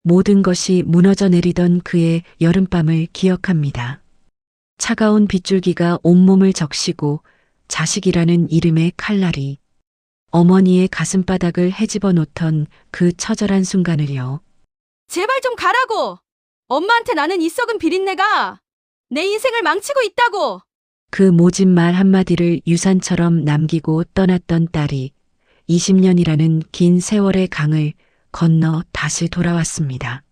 모든 것이 무너져 내리던 그의 여름밤을 기억합니다. 차가운 빗줄기가 온몸을 적시고 자식이라는 이름의 칼날이 어머니의 가슴바닥을 헤집어 놓던 그 처절한 순간을요. 제발 좀 가라고! 엄마한테 나는 이 썩은 비린내가 내 인생을 망치고 있다고! 그 모진 말 한마디를 유산처럼 남기고 떠났던 딸이 20년이라는 긴 세월의 강을 건너 다시 돌아왔습니다.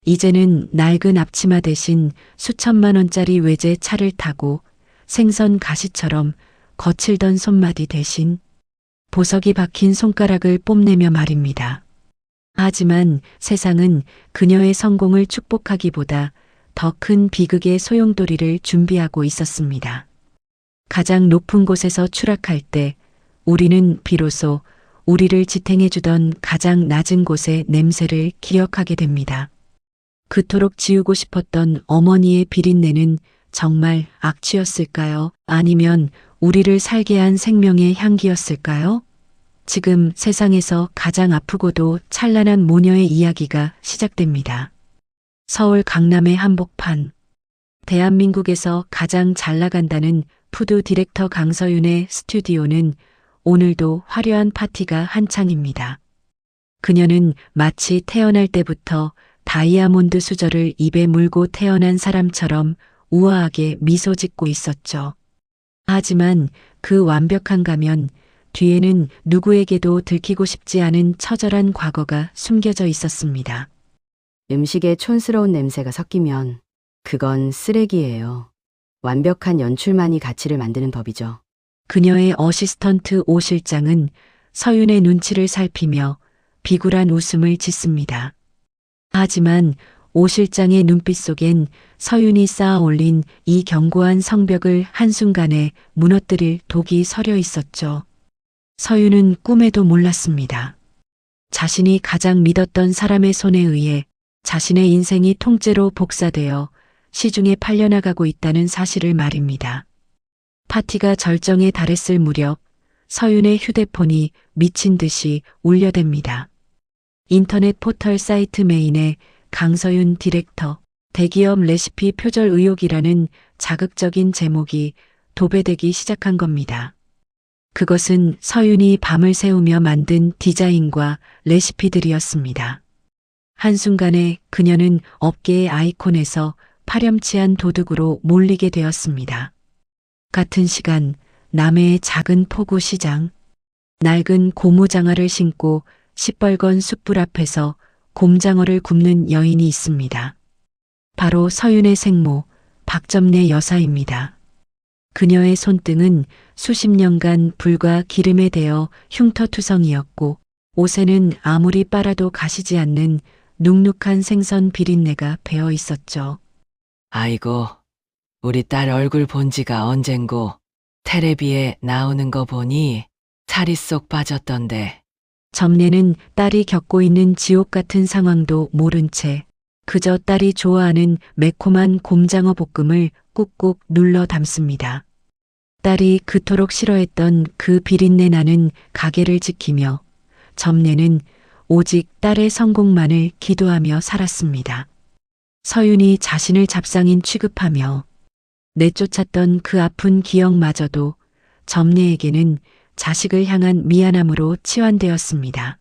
이제는 낡은 앞치마 대신 수천만 원짜리 외제 차를 타고 생선 가시처럼 거칠던 손마디 대신 보석이 박힌 손가락을 뽐내며 말입니다. 하지만 세상은 그녀의 성공을 축복하기보다 더 큰 비극의 소용돌이를 준비하고 있었습니다. 가장 높은 곳에서 추락할 때 우리는 비로소 우리를 지탱해주던 가장 낮은 곳의 냄새를 기억하게 됩니다. 그토록 지우고 싶었던 어머니의 비린내는 정말 악취였을까요? 아니면 우리를 살게 한 생명의 향기였을까요? 지금 세상에서 가장 아프고도 찬란한 모녀의 이야기가 시작됩니다. 서울 강남의 한복판. 대한민국에서 가장 잘 나간다는 푸드 디렉터 강서윤의 스튜디오는 오늘도 화려한 파티가 한창입니다. 그녀는 마치 태어날 때부터 다이아몬드 수저를 입에 물고 태어난 사람처럼 우아하게 미소 짓고 있었죠. 하지만 그 완벽한 가면 뒤에는 누구에게도 들키고 싶지 않은 처절한 과거가 숨겨져 있었습니다. 음식에 촌스러운 냄새가 섞이면 그건 쓰레기예요. 완벽한 연출만이 가치를 만드는 법이죠. 그녀의 어시스턴트 오 실장은 서윤의 눈치를 살피며 비굴한 웃음을 짓습니다. 하지만 오 실장의 눈빛 속엔 서윤이 쌓아 올린 이 견고한 성벽을 한순간에 무너뜨릴 독이 서려 있었죠. 서윤은 꿈에도 몰랐습니다. 자신이 가장 믿었던 사람의 손에 의해 자신의 인생이 통째로 복사되어 시중에 팔려나가고 있다는 사실을 말입니다. 파티가 절정에 달했을 무렵 서윤의 휴대폰이 미친 듯이 울려댑니다. 인터넷 포털 사이트 메인에 강서윤 디렉터, 대기업 레시피 표절 의혹이라는 자극적인 제목이 도배되기 시작한 겁니다. 그것은 서윤이 밤을 새우며 만든 디자인과 레시피들이었습니다. 한순간에 그녀는 업계의 아이콘에서 파렴치한 도둑으로 몰리게 되었습니다. 같은 시간 남해의 작은 포구 시장, 낡은 고무장화를 신고 시뻘건 숯불 앞에서 곰장어를 굽는 여인이 있습니다. 바로 서윤의 생모 박점례 여사입니다. 그녀의 손등은 수십 년간 불과 기름에 대어 흉터투성이었고 옷에는 아무리 빨아도 가시지 않는 눅눅한 생선 비린내가 배어 있었죠. 아이고, 우리 딸 얼굴 본 지가 언젠고 테레비에 나오는 거 보니 살이 쏙 빠졌던데. 점례는 딸이 겪고 있는 지옥 같은 상황도 모른 채 그저 딸이 좋아하는 매콤한 곰장어 볶음을 꾹꾹 눌러 담습니다. 딸이 그토록 싫어했던 그 비린내 나는 가게를 지키며 점례는 오직 딸의 성공만을 기도하며 살았습니다. 서윤이 자신을 잡상인 취급하며 내쫓았던 그 아픈 기억마저도 점례에게는 자식을 향한 미안함으로 치환되었습니다.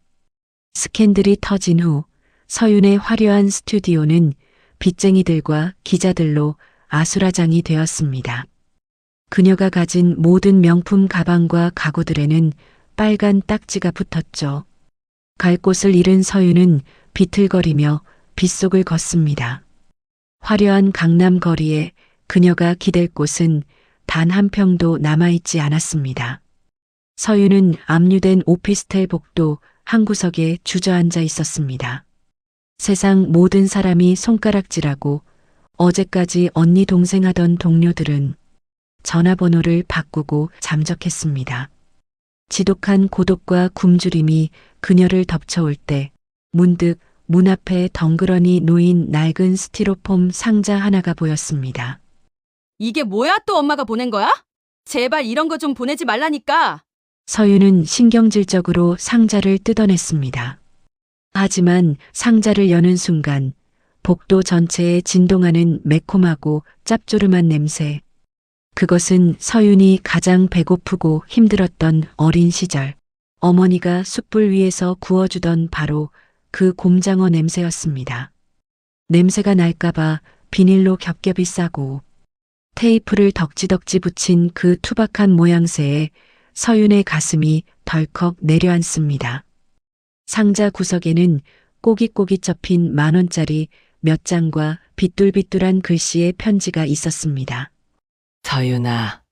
스캔들이 터진 후 서윤의 화려한 스튜디오는 빚쟁이들과 기자들로 아수라장이 되었습니다. 그녀가 가진 모든 명품 가방과 가구들에는 빨간 딱지가 붙었죠. 갈 곳을 잃은 서윤은 비틀거리며 빗속을 걷습니다. 화려한 강남 거리에 그녀가 기댈 곳은 단 한 평도 남아있지 않았습니다. 서윤은 압류된 오피스텔 복도 한 구석에 주저앉아 있었습니다. 세상 모든 사람이 손가락질하고 어제까지 언니 동생 하던 동료들은 전화번호를 바꾸고 잠적했습니다. 지독한 고독과 굶주림이 그녀를 덮쳐올 때 문득 문 앞에 덩그러니 놓인 낡은 스티로폼 상자 하나가 보였습니다. 이게 뭐야 또 엄마가 보낸 거야? 제발 이런 거 좀 보내지 말라니까. 서윤은 신경질적으로 상자를 뜯어냈습니다. 하지만 상자를 여는 순간 복도 전체에 진동하는 매콤하고 짭조름한 냄새. 그것은 서윤이 가장 배고프고 힘들었던 어린 시절 어머니가 숯불 위에서 구워주던 바로 그 곰장어 냄새였습니다. 냄새가 날까봐 비닐로 겹겹이 싸고 테이프를 덕지덕지 붙인 그 투박한 모양새에 서윤의 가슴이 덜컥 내려앉습니다. 상자 구석에는 꼬깃꼬깃 접힌 10,000원짜리 몇 장과 비뚤비뚤한 글씨의 편지가 있었습니다. 서윤아,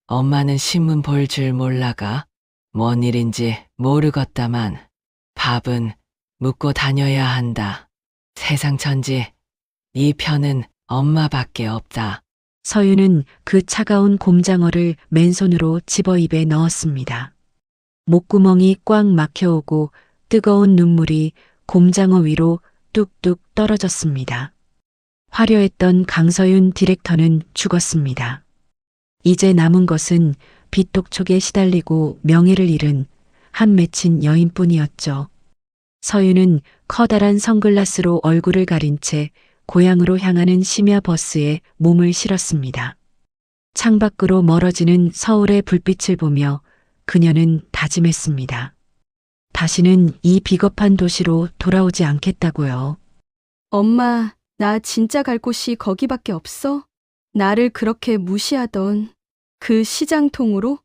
엄마는 신문 볼 줄 몰라가 뭔 일인지 모르겠다만 밥은 묻고 다녀야 한다. 세상 천지 이 편은 엄마밖에 없다. 서윤은 그 차가운 곰장어를 맨손으로 집어 입에 넣었습니다. 목구멍이 꽉 막혀오고 뜨거운 눈물이 곰장어 위로 뚝뚝 떨어졌습니다. 화려했던 강서윤 디렉터는 죽었습니다. 이제 남은 것은 빚독촉에 시달리고 명예를 잃은 한 맺힌 여인뿐이었죠. 서윤은 커다란 선글라스로 얼굴을 가린 채 고향으로 향하는 심야 버스에 몸을 실었습니다. 창밖으로 멀어지는 서울의 불빛을 보며 그녀는 다짐했습니다. 다시는 이 비겁한 도시로 돌아오지 않겠다고요. 엄마, 나 진짜 갈 곳이 거기밖에 없어? 나를 그렇게 무시하던 그 시장통으로?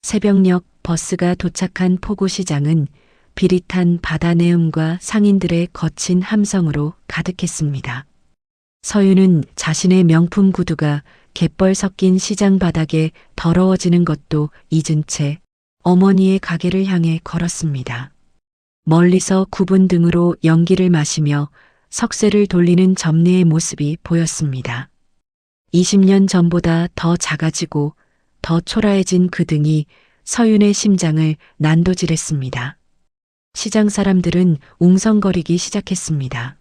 새벽녘 버스가 도착한 포구시장은 비릿한 바다 내음과 상인들의 거친 함성으로 가득했습니다. 서윤은 자신의 명품 구두가 갯벌 섞인 시장 바닥에 더러워지는 것도 잊은 채 어머니의 가게를 향해 걸었습니다. 멀리서 굽은 등으로 연기를 마시며 석쇠를 돌리는 점례의 모습이 보였습니다. 20년 전보다 더 작아지고 더 초라해진 그 등이 서윤의 심장을 난도질했습니다. 시장 사람들은 웅성거리기 시작했습니다.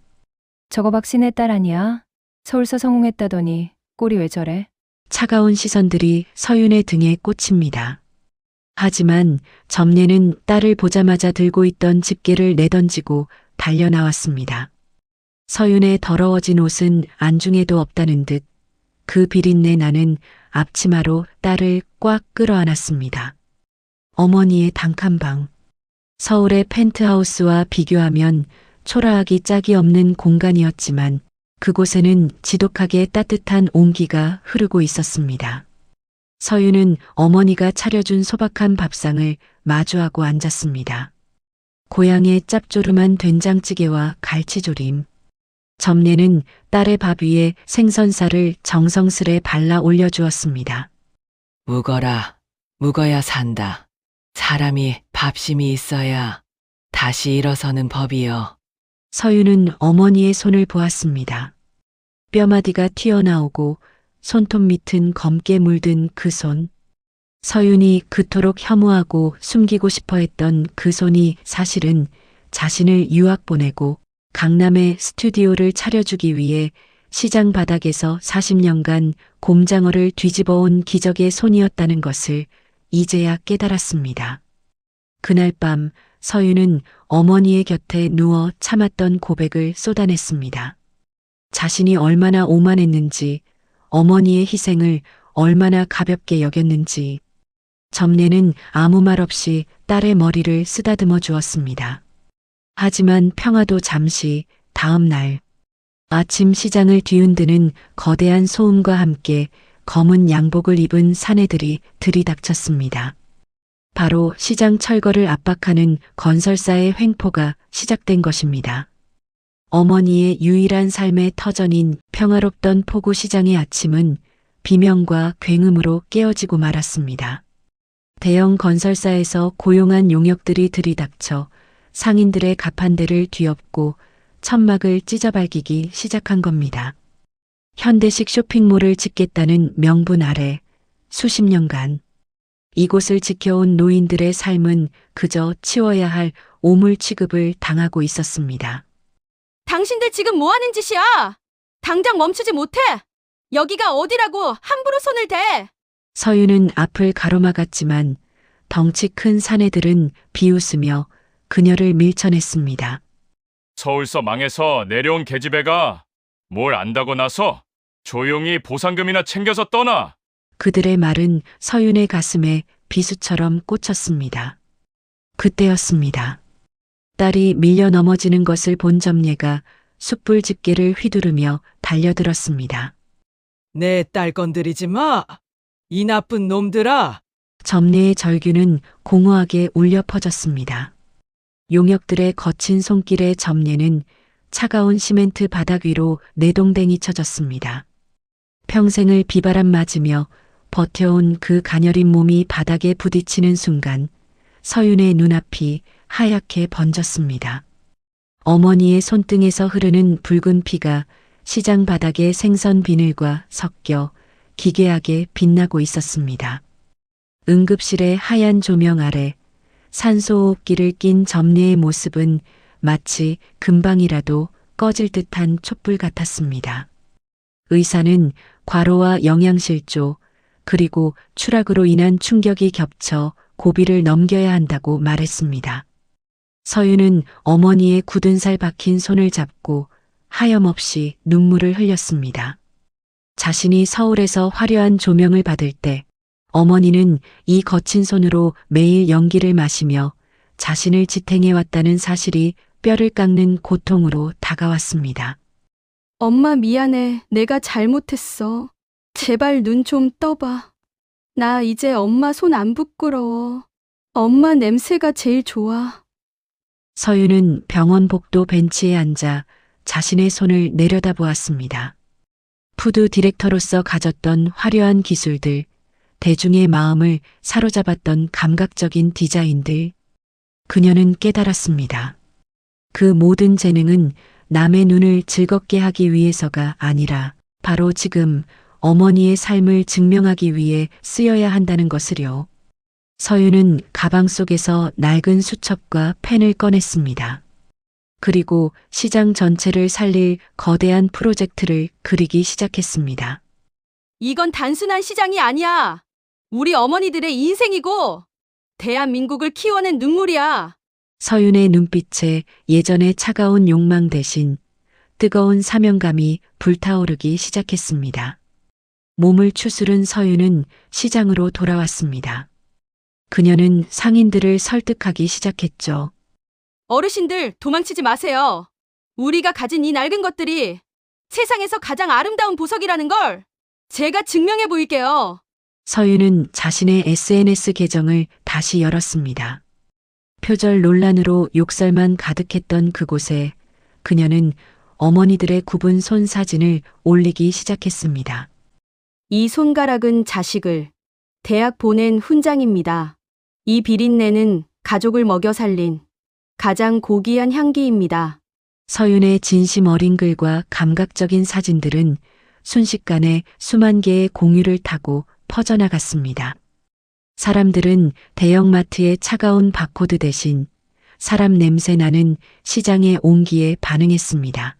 저거 박신의 딸 아니야? 서울서 성공했다더니 꼴이 왜 저래? 차가운 시선들이 서윤의 등에 꽂힙니다. 하지만 점례는 딸을 보자마자 들고 있던 집게를 내던지고 달려나왔습니다. 서윤의 더러워진 옷은 안중에도 없다는 듯 그 비린내 나는 앞치마로 딸을 꽉 끌어안았습니다. 어머니의 단칸방. 서울의 펜트하우스와 비교하면 초라하기 짝이 없는 공간이었지만 그곳에는 지독하게 따뜻한 온기가 흐르고 있었습니다. 서윤은 어머니가 차려준 소박한 밥상을 마주하고 앉았습니다. 고향의 짭조름한 된장찌개와 갈치조림. 점례는 딸의 밥 위에 생선살을 정성스레 발라 올려주었습니다. 묵어야 산다. 사람이 밥심이 있어야 다시 일어서는 법이여. 서윤은 어머니의 손을 보았습니다. 뼈마디가 튀어나오고 손톱 밑은 검게 물든 그 손. 서윤이 그토록 혐오하고 숨기고 싶어 했던 그 손이 사실은 자신을 유학 보내고 강남의 스튜디오를 차려주기 위해 시장 바닥에서 40년간 곰장어를 뒤집어온 기적의 손이었다는 것을 이제야 깨달았습니다. 그날 밤 서윤은 어머니의 곁에 누워 참았던 고백을 쏟아냈습니다. 자신이 얼마나 오만했는지, 어머니의 희생을 얼마나 가볍게 여겼는지. 점례는 아무 말 없이 딸의 머리를 쓰다듬어 주었습니다. 하지만 평화도 잠시. 다음 날 아침 시장을 뒤흔드는 거대한 소음과 함께 검은 양복을 입은 사내들이 들이닥쳤습니다. 바로 시장 철거를 압박하는 건설사의 횡포가 시작된 것입니다. 어머니의 유일한 삶의 터전인 평화롭던 포구 시장의 아침은 비명과 굉음으로 깨어지고 말았습니다. 대형 건설사에서 고용한 용역들이 들이닥쳐 상인들의 가판대를 뒤엎고 천막을 찢어발기기 시작한 겁니다. 현대식 쇼핑몰을 짓겠다는 명분 아래 수십 년간 이곳을 지켜온 노인들의 삶은 그저 치워야 할 오물 취급을 당하고 있었습니다. 당신들 지금 뭐 하는 짓이야? 당장 멈추지 못해? 여기가 어디라고 함부로 손을 대? 서윤은 앞을 가로막았지만 덩치 큰 사내들은 비웃으며 그녀를 밀쳐냈습니다. 서울서 망해서 내려온 계집애가 뭘 안다고 나서 조용히 보상금이나 챙겨서 떠나. 그들의 말은 서윤의 가슴에 비수처럼 꽂혔습니다. 그때였습니다. 딸이 밀려 넘어지는 것을 본 점례가 숯불 집게를 휘두르며 달려들었습니다. 내 딸 건드리지 마. 이 나쁜 놈들아. 점례의 절규는 공허하게 울려 퍼졌습니다. 용역들의 거친 손길에 점례는 차가운 시멘트 바닥 위로 내동댕이 쳐졌습니다. 평생을 비바람 맞으며 버텨온 그 가녀린 몸이 바닥에 부딪히는 순간 서윤의 눈앞이 하얗게 번졌습니다. 어머니의 손등에서 흐르는 붉은 피가 시장 바닥의 생선 비늘과 섞여 기괴하게 빛나고 있었습니다. 응급실의 하얀 조명 아래 산소호흡기를 낀 점례의 모습은 마치 금방이라도 꺼질 듯한 촛불 같았습니다. 의사는 과로와 영양실조 그리고 추락으로 인한 충격이 겹쳐 고비를 넘겨야 한다고 말했습니다. 서윤은 어머니의 굳은 살 박힌 손을 잡고 하염없이 눈물을 흘렸습니다. 자신이 서울에서 화려한 조명을 받을 때 어머니는 이 거친 손으로 매일 연기를 마시며 자신을 지탱해왔다는 사실이 뼈를 깎는 고통으로 다가왔습니다. 엄마 미안해. 내가 잘못했어. 제발 눈 좀 떠봐. 나 이제 엄마 손 안 부끄러워. 엄마 냄새가 제일 좋아. 서윤은 병원 복도 벤치에 앉아 자신의 손을 내려다보았습니다. 푸드 디렉터로서 가졌던 화려한 기술들, 대중의 마음을 사로잡았던 감각적인 디자인들. 그녀는 깨달았습니다. 그 모든 재능은 남의 눈을 즐겁게 하기 위해서가 아니라 바로 지금 어머니의 삶을 증명하기 위해 쓰여야 한다는 것을요. 서윤은 가방 속에서 낡은 수첩과 펜을 꺼냈습니다. 그리고 시장 전체를 살릴 거대한 프로젝트를 그리기 시작했습니다. 이건 단순한 시장이 아니야. 우리 어머니들의 인생이고 대한민국을 키워낸 눈물이야. 서윤의 눈빛에 예전의 차가운 욕망 대신 뜨거운 사명감이 불타오르기 시작했습니다. 몸을 추스른 서윤은 시장으로 돌아왔습니다. 그녀는 상인들을 설득하기 시작했죠. 어르신들 도망치지 마세요. 우리가 가진 이 낡은 것들이 세상에서 가장 아름다운 보석이라는 걸 제가 증명해 보일게요. 서윤은 자신의 SNS 계정을 다시 열었습니다. 표절 논란으로 욕설만 가득했던 그곳에 그녀는 어머니들의 굽은 손 사진을 올리기 시작했습니다. 이 손가락은 자식을 대학 보낸 훈장입니다. 이 비린내는 가족을 먹여 살린 가장 고귀한 향기입니다. 서윤의 진심 어린 글과 감각적인 사진들은 순식간에 수만 개의 공유를 타고 퍼져나갔습니다. 사람들은 대형마트의 차가운 바코드 대신 사람 냄새 나는 시장의 온기에 반응했습니다.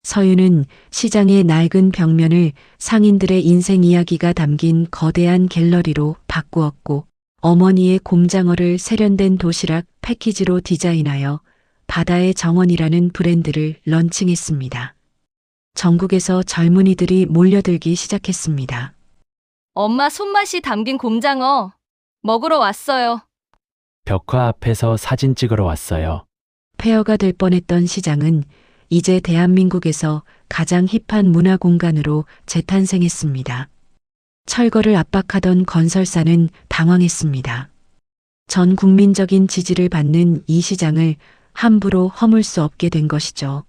서윤은 시장의 낡은 벽면을 상인들의 인생 이야기가 담긴 거대한 갤러리로 바꾸었고 어머니의 곰장어를 세련된 도시락 패키지로 디자인하여 바다의 정원이라는 브랜드를 런칭했습니다. 전국에서 젊은이들이 몰려들기 시작했습니다. 엄마 손맛이 담긴 곰장어 먹으러 왔어요. 벽화 앞에서 사진 찍으러 왔어요. 폐허가 될 뻔했던 시장은 이제 대한민국에서 가장 힙한 문화 공간으로 재탄생했습니다. 철거를 압박하던 건설사는 당황했습니다. 전 국민적인 지지를 받는 이 시장을 함부로 허물 수 없게 된 것이죠.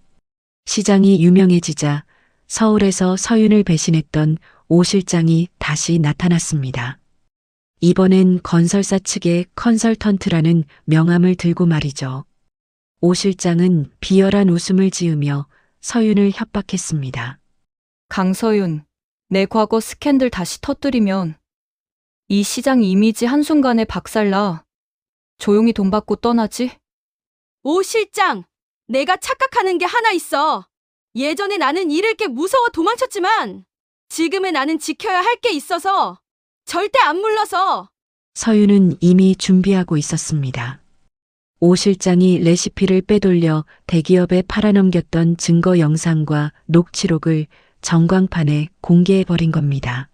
시장이 유명해지자 서울에서 서윤을 배신했던 오 실장이 다시 나타났습니다. 이번엔 건설사 측의 컨설턴트라는 명함을 들고 말이죠. 오 실장은 비열한 웃음을 지으며 서윤을 협박했습니다. 강서윤, 내 과거 스캔들 다시 터뜨리면 이 시장 이미지 한순간에 박살나. 조용히 돈 받고 떠나지? 오 실장, 내가 착각하는 게 하나 있어. 예전에 나는 잃을 게 무서워 도망쳤지만 지금의 나는 지켜야 할 게 있어서 절대 안 물러서. 서윤은 이미 준비하고 있었습니다. 오 실장이 레시피를 빼돌려 대기업에 팔아넘겼던 증거 영상과 녹취록을 전광판에 공개해버린 겁니다.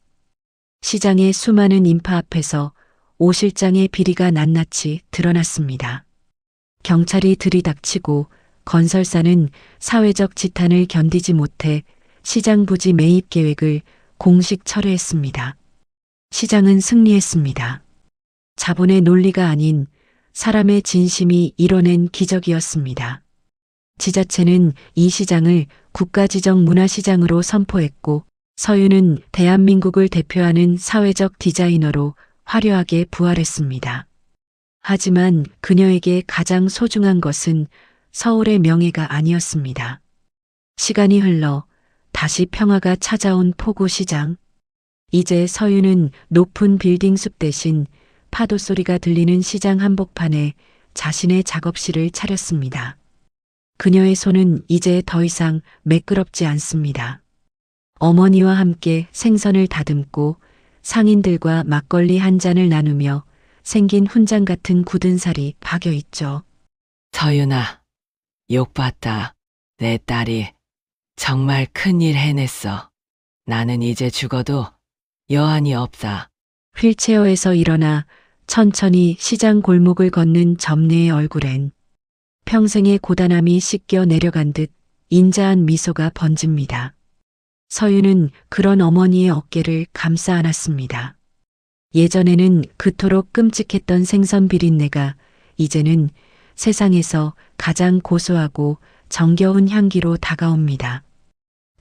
시장의 수많은 인파 앞에서 오 실장의 비리가 낱낱이 드러났습니다. 경찰이 들이닥치고 건설사는 사회적 지탄을 견디지 못해 시장 부지 매입 계획을 공식 철회했습니다. 시장은 승리했습니다. 자본의 논리가 아닌 사람의 진심이 이뤄낸 기적이었습니다. 지자체는 이 시장을 국가지정 문화시장으로 선포했고 서윤은 대한민국을 대표하는 사회적 디자이너로 화려하게 부활했습니다. 하지만 그녀에게 가장 소중한 것은 서울의 명예가 아니었습니다. 시간이 흘러 다시 평화가 찾아온 포구시장. 이제 서윤은 높은 빌딩 숲 대신 파도 소리가 들리는 시장 한복판에 자신의 작업실을 차렸습니다. 그녀의 손은 이제 더 이상 매끄럽지 않습니다. 어머니와 함께 생선을 다듬고 상인들과 막걸리 한 잔을 나누며 생긴 훈장 같은 굳은 살이 박여 있죠. 서윤아, 욕봤다. 내 딸이 정말 큰일 해냈어. 나는 이제 죽어도 여한이 없다. 휠체어에서 일어나 천천히 시장 골목을 걷는 점례의 얼굴엔 평생의 고단함이 씻겨 내려간 듯 인자한 미소가 번집니다. 서윤은 그런 어머니의 어깨를 감싸 안았습니다. 예전에는 그토록 끔찍했던 생선 비린내가 이제는 세상에서 가장 고소하고 정겨운 향기로 다가옵니다.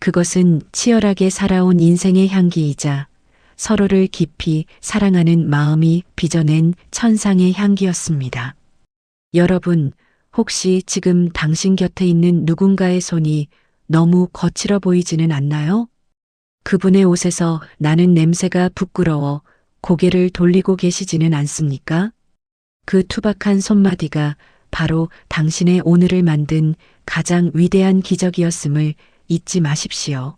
그것은 치열하게 살아온 인생의 향기이자 서로를 깊이 사랑하는 마음이 빚어낸 천상의 향기였습니다. 여러분, 혹시 지금 당신 곁에 있는 누군가의 손이 너무 거칠어 보이지는 않나요? 그분의 옷에서 나는 냄새가 부끄러워 고개를 돌리고 계시지는 않습니까? 그 투박한 손마디가 바로 당신의 오늘을 만든 가장 위대한 기적이었음을 잊지 마십시오.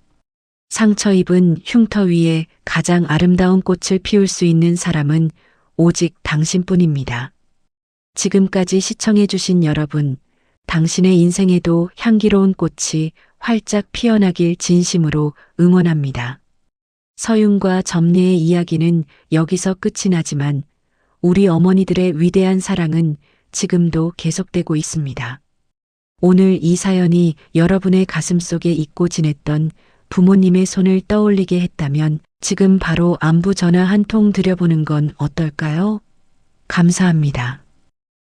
상처 입은 흉터 위에 가장 아름다운 꽃을 피울 수 있는 사람은 오직 당신뿐입니다. 지금까지 시청해주신 여러분, 당신의 인생에도 향기로운 꽃이 활짝 피어나길 진심으로 응원합니다. 서윤과 점례의 이야기는 여기서 끝이 나지만 우리 어머니들의 위대한 사랑은 지금도 계속되고 있습니다. 오늘 이 사연이 여러분의 가슴속에 잊고 지냈던 부모님의 손을 떠올리게 했다면 지금 바로 안부 전화 한 통 드려보는 건 어떨까요? 감사합니다.